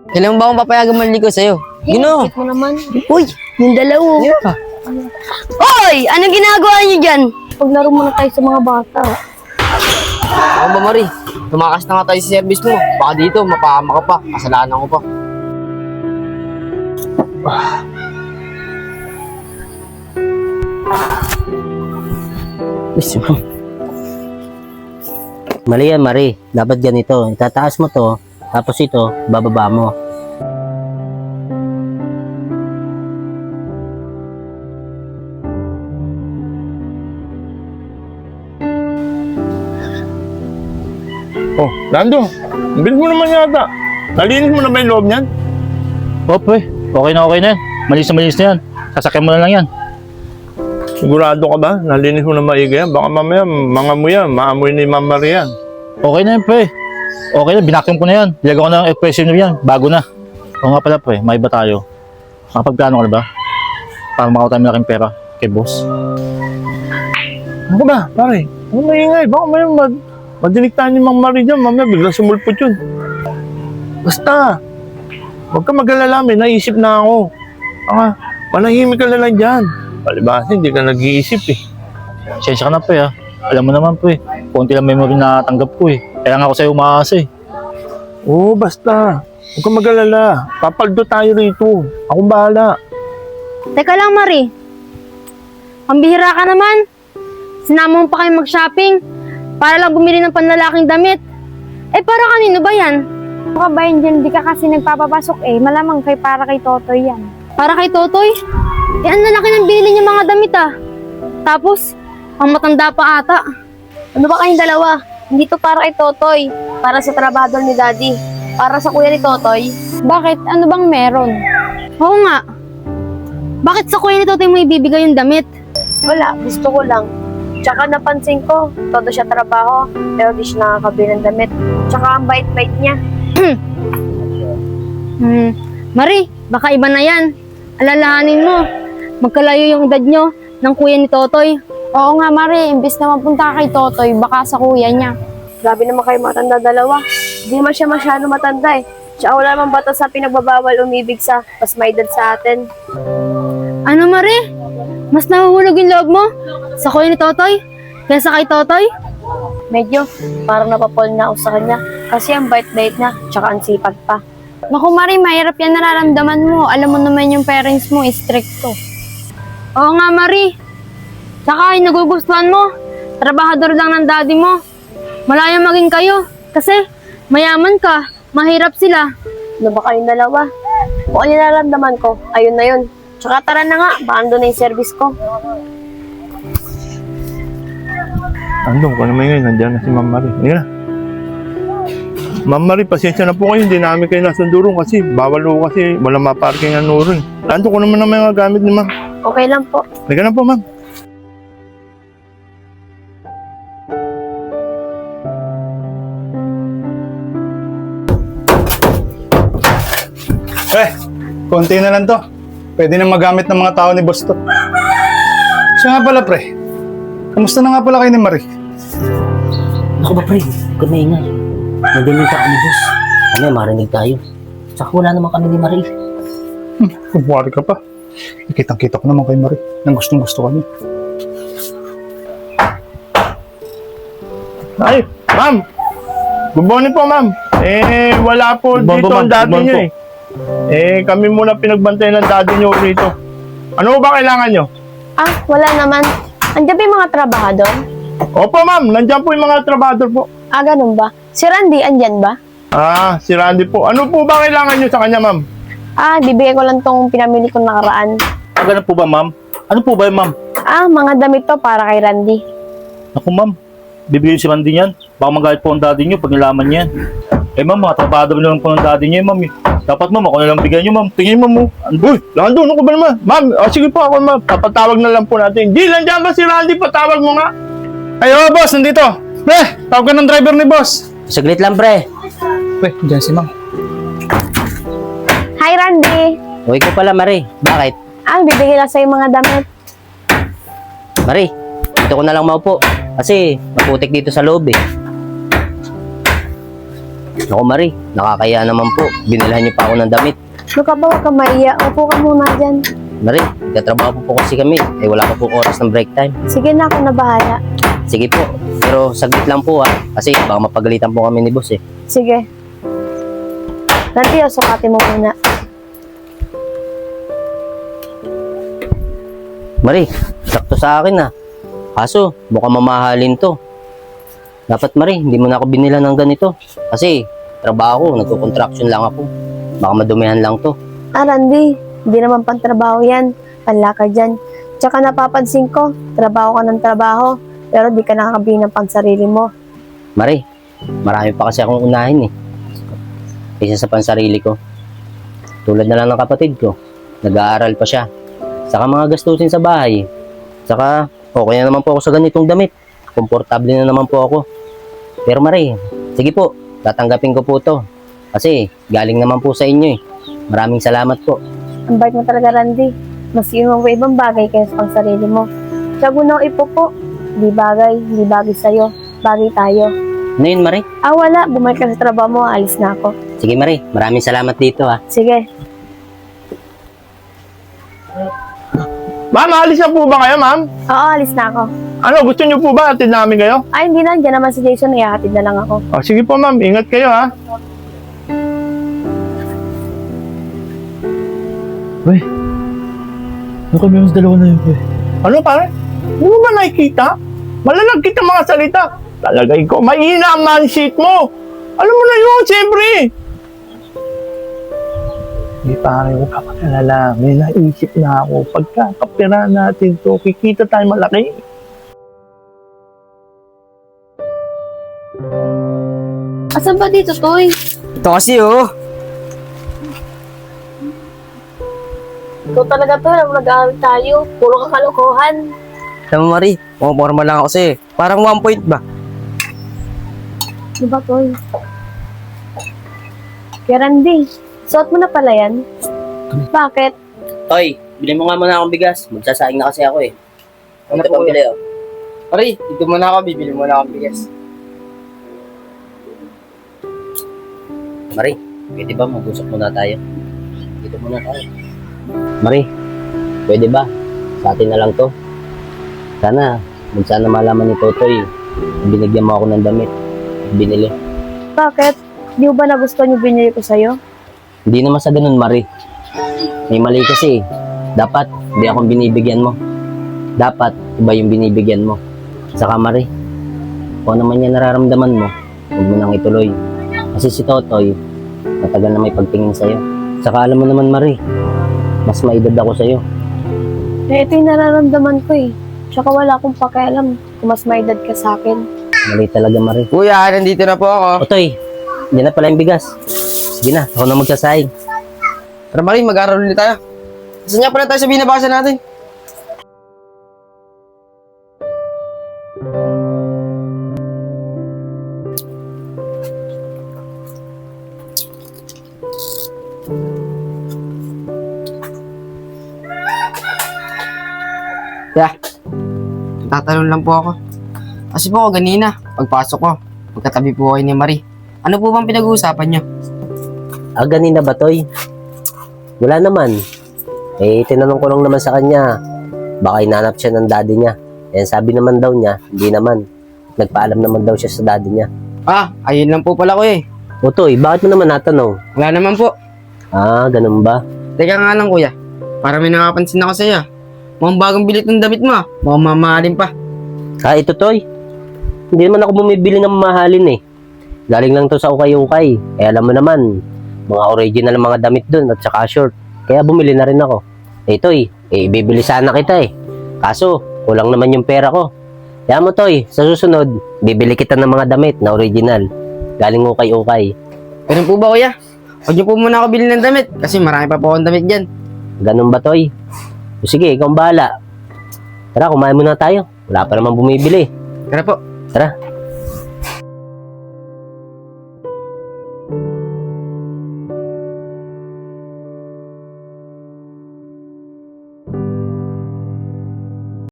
Kailan ba akong papayagan manligaw sa'yo? Gino! Bakit mo naman? Uy, yung dalawa. Yeah. Hoy! Anong ginagawa niyo dyan? Paglaro muna tayo sa mga bata. Ako ba, Marie? Tumakas na nga tayo sa service mo. Baka dito, mapahama ka pa. Kasalanan ko pa. Mali yan, Marie. Dapat ganito. Itataas mo to, tapos ito, bababa mo. Oh, Lando, bilis mo naman yata. Nalinis mo na ba yung loob niyan? Opo eh. Okay na yan. Malinis na yan. Sasakyan mo na lang yan. Sigurado ka ba? Nalinis mo na maigi yan? Baka mamaya, mga mo yan, maamoy ni Ma'am Maria yan. Okay na yan, pre. Okay na, binakyum ko na yan. Bilagay ko na ng expression nyo yan. Bago na. Oo nga pala, pre. May iba tayo. Makapagplano ka na ba? Para makaw tayo malaking pera kay boss. Ano ba, pare? Ano maingay? Baka may madiniktahan ni Ma'am Maria dyan. Mamaya biglang sumulpot yun. Basta, huwag ka mag-alala, may naisip na ako. Panahimik ka na lang dyan. Palibasa, hindi ka nag-iisip eh. Sensya ka na, pre, ha. Alam mo naman, pre. Konti lang memory na tanggap ko eh. Kaya nga ako sa'yo umaasa eh. Oo, basta. Huwag ka mag-alala. Papaldo tayo rito. Ako bahala. Teka lang, Marie. Pambihira ka naman. Sinama mo pa kayo mag-shopping para lang bumili ng panlalaking damit. Eh, para kanino ba yan? Baka ba yan dyan, di ka kasi nagpapapasok eh. Malamang para kay Totoy yan. Para kay Totoy? Eh, ang lalaki ng binili niya mga damit ah. Tapos, ang matanda pa ata. Ano ba kayong dalawa? Hindi to para kay Totoy. Para sa trabador ni Daddy. Para sa kuya ni Totoy. Bakit? Ano bang meron? Oo nga. Bakit sa kuya ni Totoy mo ibibigay yung damit? Wala, gusto ko lang. Tsaka napansin ko, todo siya trabaho, pero di siya nakakabili ng damit. Tsaka ang bait-bait niya. Marie, baka iba na yan. Alalahanin mo, magkalayo yung edad nyo ng kuya ni Totoy. Oo nga, Marie, imbis na mapunta kay Totoy, baka sa kuya niya. Grabe naman kayo matanda dalawa. Hindi man siya masyado matanda eh. Tsaka wala namang batas sa pinagbabawal umibig sa mas may edad sa atin. Ano, Marie? Mas nahuhulog yung loob mo sa kuya ni Totoy kaysa kay Totoy? Medyo, parang napapol na ako sa kanya. Kasi ang bait-bait na, tsaka ang sipag pa. Naku, Marie, mahirap yan nararamdaman mo. Alam mo naman yung parents mo, stricto. Oo nga, Marie. Tsaka yung nagugustuhan mo, trabahador lang ng daddy mo. Malaya maging kayo. Kasi mayaman ka, mahirap sila. Ano ba kayong dalawa? Kung ano nararamdaman ko, ayun na yun. Tsaka tara na nga, baka ando na yung service ko. Andong ko naman ngayon, nandiyan na si Ma'am Marie. Hindi na. Ma'am Marie, pasensya na po kayo, hindi namin kayo nasundurong kasi bawal po kasi walang maparking ang nuro. Andong ko naman ang mga gamit ni Ma'am. Okay lang po. Halika na po, Ma'am. Konti na lang to. Pwede na magamit ng mga tao ni boss to. Siya nga pala, pre. Kamusta na nga pala kayo ni Marie? Ako ba, pre? Huwag ka maingay. Nandinita ka ni boss. Ano, marinig tayo. Tsaka wala naman kami ni Marie. Kumwari ka pa. Kitang-kita ko naman kay Marie. Nang gustong-gusto ka niya. Ay, Ma'am. Good morning po, Ma'am. Wala po dito ang daddy niyo eh. Kami muna pinagbantayan ng daddy niyo rito. Ano ba kailangan niyo? Ah, wala naman. Andiyan ba yung mga trabahador? Opo, Ma'am. Nandiyan po yung mga trabador po. Ah, ganun ba? Si Randy, andyan ba? Si Randy po. Ano po ba kailangan niyo sa kanya, Ma'am? Ah, bibigay ko lang tong pinamili kong nakaraan. Ganun po ba, ma'am? Ano po ba yun, ma'am? Ah, mga damit to para kay Randy. Naku, ma'am. Bibigyan si Randy niyan. Baka magalit po ang daddy niyo pag nilaman niyan. Ma'am, mga trabado naman po ng daddy niyo, ma'am. Dapat, ma'am, ako na lang bigyan niyo, ma'am. Tingin, ma'am, mo. Uy, Lando, ano ko ba naman? Ma'am, sige po ako, Ma'am. Papatawag na lang po natin. Di, nandiyan ba si Randy? Patawag mo nga. Ay, oh, boss, nandito. Pre, tawag ka ng driver ni boss. Saglit lang, pre. Pre, dyan si Ma'am. Hi, Randy. Uy ko pala, Marie. Bakit? Ah, bibigay lang sa'yo mga damit. Marie, dito ko na lang maupo. Kasi maputik dito sa loob eh. Naku Marie, nakakaya naman po. Binilhan niyo pa ako ng damit. Luka ba, huwag ka maiya. Upo ka muna dyan. Marie, nagtatrabaho po kasi kami. Wala pa po oras ng break time. Sige na, ako na bahala. Sige po, pero saglit lang po kasi baka mapagalitan po kami ni boss eh. Sige. Randy, sukatin mo muna. Marie, sakto sa akin Kaso, mukhang mamahalin to. Dapat Marie, hindi mo na ako binila ng ganito. Kasi, trabaho, nagko-contraction lang ako. Baka madumihan lang to. Randy, hindi naman pantrabaho yan. Panlakad yan. Tsaka napapansin ko, trabaho ka ng trabaho, pero di ka nakakabili ng pagsarili mo. Marie, marami pa kasi akong unahin Isa sa pansarili ko. Tulad na lang ng kapatid ko. Nag-aaral pa siya. Saka mga gastusin sa bahay. Saka, okay na naman po ako sa ganitong damit. Komportable na naman po ako. Pero Marie, sige po, tatanggapin ko po to. Kasi, galing naman po sa inyo Maraming salamat po. Ang bait mo talaga, Randy. Mas yun mo ibang bagay kaya sa pangsarili mo. Tiyago na ipo po. Hindi bagay sa'yo. Bagay tayo. Ano yun, Marie? Wala. Bumalik ka sa trabaho mo, alis na ako. Sige Marie, maraming salamat dito Sige. Ma'am, alis na po ba kayo, ma'am? Oo, alis na ako. Ano, gusto niyo po ba atid namin kayo? Ay, hindi na. Diyan naman si Jason. Ihahatid na lang ako. Sige po, ma'am. Ingat kayo, ha? Uy, ano kami yung dalawa na yun, Ano, pare? Hindi mo ba nakikita? Malalag kita mga salita. Talaga ikaw, mahina ang mindset mo. Alam mo na yun, siyempre. Hindi pare, huwag ka magalala. May naisip na ako. Pagkakapira natin to, kikita tayo malaki. Asan ba dito, Toy? Ito kasi Ikaw talaga to. Nag-aaral tayo. Puro ka kalokohan. Alam mo Marie, pumaporma lang ako kasi parang 1 point ba? Diba, Toy? Kaya Randy, suot mo na pala yan. Bakit? Hoy, bilhin mo nga muna akong bigas. Magsasaing na kasi ako Ano Ito po pambili Marie, dito muna ako, bibili muna ako ng bigas. Marie, pwede ba mag-usap muna tayo? Dito muna tayo. Marie, pwede ba? Sa atin na lang to. Sana malaman ni Totoy na binigyan mo ako ng damit. Binili. Bakit? Di ba nagustuhan yung binili ko sa'yo? Hindi naman sa ganun, Marie. May mali kasi. Dapat, hindi akong binibigyan mo. Dapat, iba yung binibigyan mo. Saka, Marie, kung ano man yan nararamdaman mo, huwag mo nang ituloy. Kasi si Totoy, matagal na may pagtingin sa'yo. Saka alam mo naman, Marie, mas maedad ako sa'yo. Ito yung nararamdaman ko Tsaka wala akong pakialam kung mas may edad ka sa akin. Mali talaga, Marie. Kuya, nandito na po ako. Totoy, yan na pala yung bigas. Sige na, ako na magsasaing. Tara Marie, mag-aaral ulit tayo. Saan nga pala tayo sa binabasa natin? Yeah. Tatanong lang po ako. Kasi po ganina, pagpasok ko, pagkatabi po kayo ni Marie. Ano po bang pinag-uusapan niyo? Ganina ba, Toy? Wala naman. Tinanong ko lang naman sa kanya, baka hinanap siya ng daddy niya. Sabi naman daw niya, hindi naman. Nagpaalam naman daw siya sa daddy niya. Ayun lang po pala ko O Toy, bakit mo naman natanong? Wala naman po. Ganun ba? Teka nga lang kuya, para may nakapansin ako sa'yo. Mukhang bagong bilit ng damit mo Mukhang mamahalin pa. Ito Toy. Hindi naman ako bumibili ng mamahalin Galing lang to sa ukay-ukay. Alam mo naman, mga original mga damit dun at saka short. Kaya bumili na rin ako. Toy, bibili sana kita Kaso, kulang naman yung pera ko. Kaya mo Toy, sa susunod, bibili kita ng mga damit na original. Galing ukay-ukay. Ganun po ba kuya? Huwag niyo po muna ako bilhin ng damit kasi marami pa po akong damit dyan. Ganun ba Toy? O sige, ikaw ang bahala. Tara, kumain muna tayo. Wala pa naman bumibili. Tara po. Tara.